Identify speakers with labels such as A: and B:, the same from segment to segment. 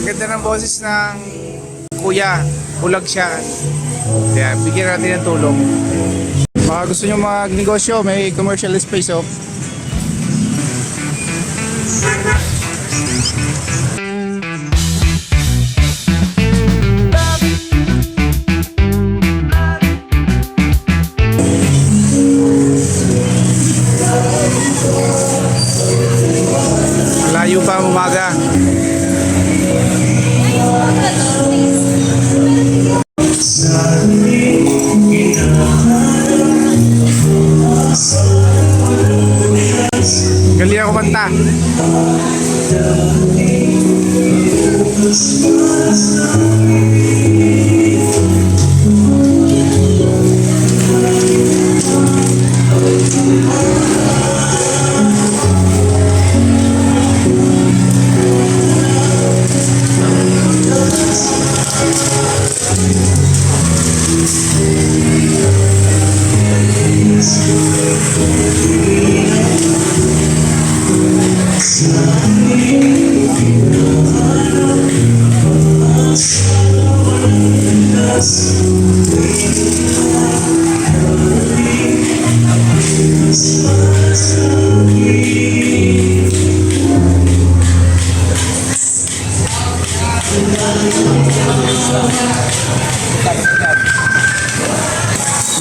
A: ganda ng boses ng kuya. Bulag siya. Kaya bigyan natin ng tulong. Baka gusto nyo magnegosyo, may commercial space oh. Layo pa ang umaga. Galing ako kanta.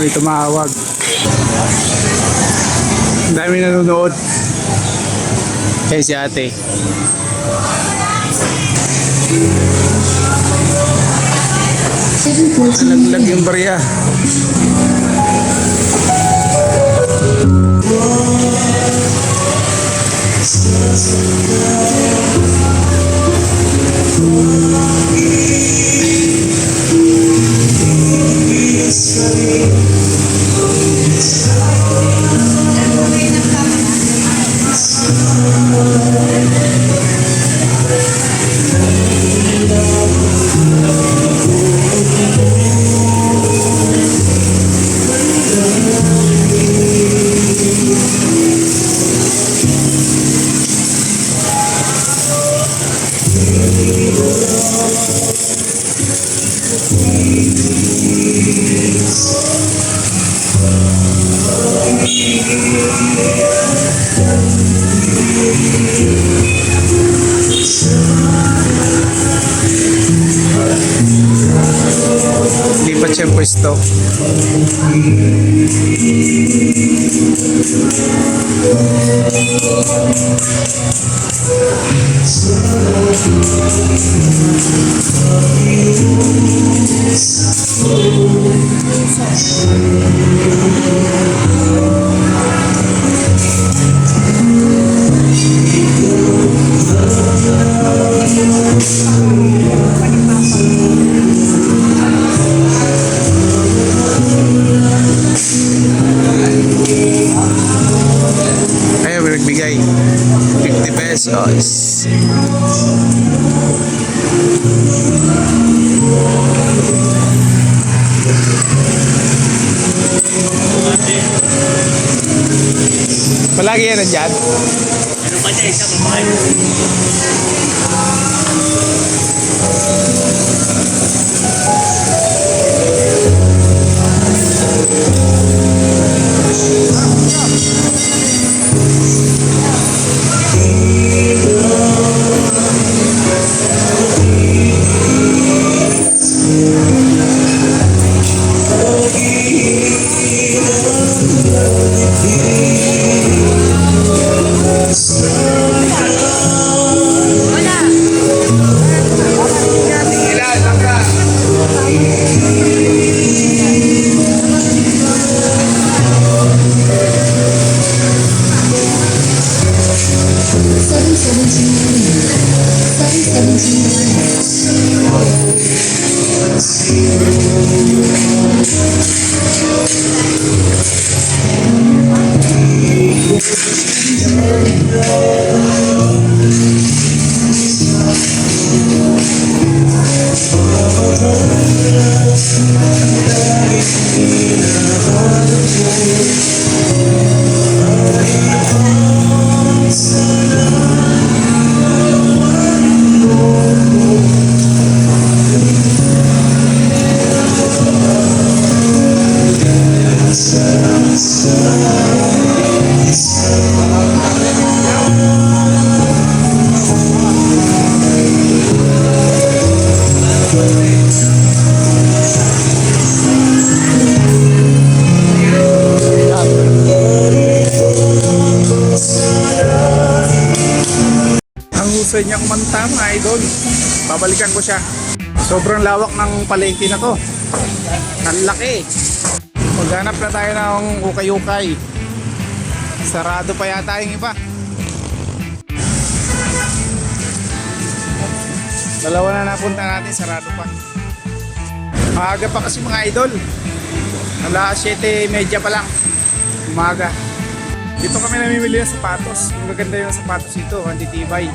A: May tumawag. Ang dami nanonood. Kaya si ate. Nalaglag yung barya. Lipat siya pwesto. Ayaw, may nagbigay 50 pesos. Palagi yan nandyan?
B: Ano pa dyan? Isa babae.
A: niya kumanta mga idol. Babalikan ko siya. Sobrang lawak ng palengke na to. Ang laki. Maghanap na tayo ng ukay-ukay. Sarado pa yata yung iba. Dalawa na napunta natin, sarado pa. Maaga pa kasi mga idol. Alas 7:30 pa lang. Umaga. Dito kami namimili ng sapatos. Ang gaganda yung sapatos dito, ang titibay.